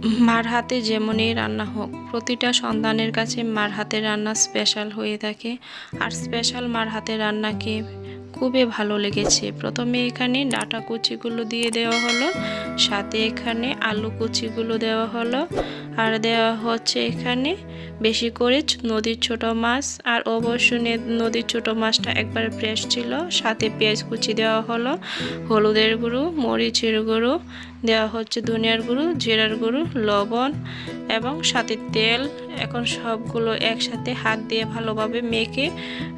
মার হাতে যেমনই রান্না হোক, প্রতিটা সন্তানের কাছে মার হাতের রান্না স্পেশাল হয়ে থাকে। আর স্পেশাল মার হাতের রান্নাকে খুবই ভালো লেগেছে। প্রথমে এখানে ডাঁটা কুচিগুলো দিয়ে দেওয়া হলো, সাথে এখানে আলু কুচিগুলো দেওয়া হলো, আর দেওয়া হচ্ছে এখানে বেশি করে নদীর ছোট মাছ। আর অবশ্যই নদীর ছোট মাছটা একবারে ফ্রেশ ছিল। সাথে পেঁয়াজ কুচি দেওয়া হলো, হলুদের গুঁড়ো, মরিচের গুঁড়ো, দেওয়া হচ্ছে ধনিয়ার গুঁড়ো, জিরার গুঁড়ো, লবণ এবং সাথে তেল। এখন সবগুলো একসাথে হাত দিয়ে ভালোভাবে মেখে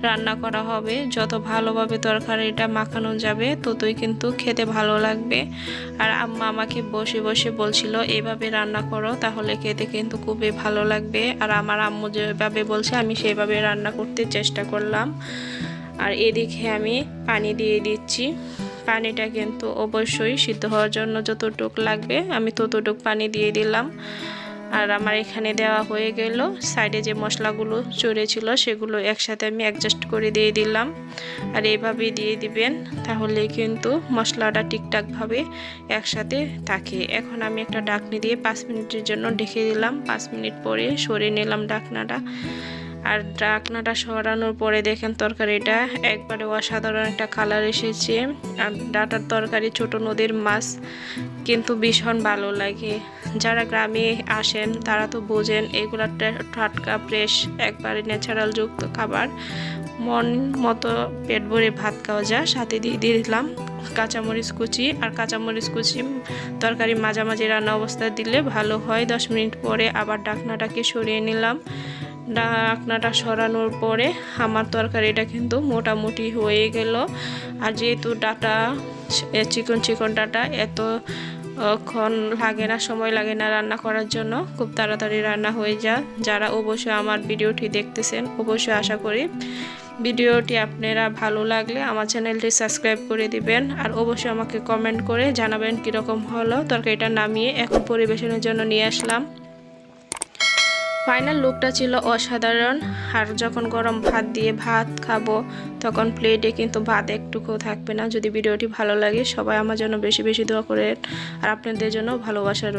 রান্না করা হবে। যত ভালোভাবে তরকারিটা মাখানো যাবে ততই কিন্তু খেতে ভালো লাগবে। আর আম্মা আমাকে বসে বসে বলছিল এইভাবে রান্না করো, তাহলে খেতে কিন্তু খুবই ভালো লাগবে। আর আমার আম্মু যেভাবে বলছে আমি সেভাবে রান্না করতে চেষ্টা করলাম। আর এদিকে আমি পানি দিয়ে দিচ্ছি। পানিটা কিন্তু অবশ্যই সিদ্ধ হওয়ার জন্য যতটুক লাগবে আমি ততটুক পানি দিয়ে দিলাম। আর আমার এখানে দেওয়া হয়ে গেল। সাইডে যে মশলাগুলো চড়েছিল সেগুলো একসাথে আমি অ্যাডজাস্ট করে দিয়ে দিলাম। আর এইভাবেই দিয়ে দিবেন, তাহলে কিন্তু মশলাটা ঠিকঠাকভাবে একসাথে থাকে। এখন আমি একটা ঢাকনি দিয়ে 5 মিনিটের জন্য ঢেকে দিলাম। 5 মিনিট পরে সরিয়ে নিলাম ঢাকনাটা। আর ঢাকনাটা সরানোর পরে দেখেন তরকারিটা একবারে অসাধারণ একটা কালার এসেছে। আর ডাঁটার তরকারি, ছোট নদীর মাছ কিন্তু ভীষণ ভালো লাগে। যারা গ্রামে আসেন তারা তো বোঝেন এগুলা টাটকা ফ্রেশ একবারে ন্যাচারাল যুক্ত খাবার। মন মতো পেট ভরে ভাত খাওয়া যায়। সাথে দিয়ে দিলাম কাঁচামরিচ কুচি। আর কাঁচামরিচ কুচি তরকারি মাঝামাঝি রান্না অবস্থায় দিলে ভালো হয়। 10 মিনিট পরে আবার ঢাকনাটাকে সরিয়ে নিলাম। ঢাকনাটা সরানোর পরে আমার তরকারিটা কিন্তু মোটামুটি হয়ে গেল। আর যেহেতু ডাঁটা চিকন চিকন ডাঁটা এতক্ষণ লাগে না, সময় লাগে না রান্না করার জন্য, খুব তাড়াতাড়ি রান্না হয়ে যায়। যারা অবশ্যই আমার ভিডিওটি দেখতেছেন অবশ্যই আশা করি ভিডিওটি আপনারা ভালো লাগলে আমার চ্যানেলটি সাবস্ক্রাইব করে দিবেন। আর অবশ্যই আমাকে কমেন্ট করে জানাবেন কীরকম হলো। তরকারিটা নামিয়ে এখন পরিবেশনের জন্য নিয়ে আসলাম। ফাইনাল লুকটা ছিল অসাধারণ। আর যখন গরম ভাত দিয়ে ভাত খাবো তখন প্লেটে কিন্তু ভাত একটুকুও থাকবে না। যদি ভিডিওটি ভালো লাগে সবাই আমার জন্য বেশি বেশি দোয়া করেন। আর আপনাদের জন্য ভালোবাসা রইল।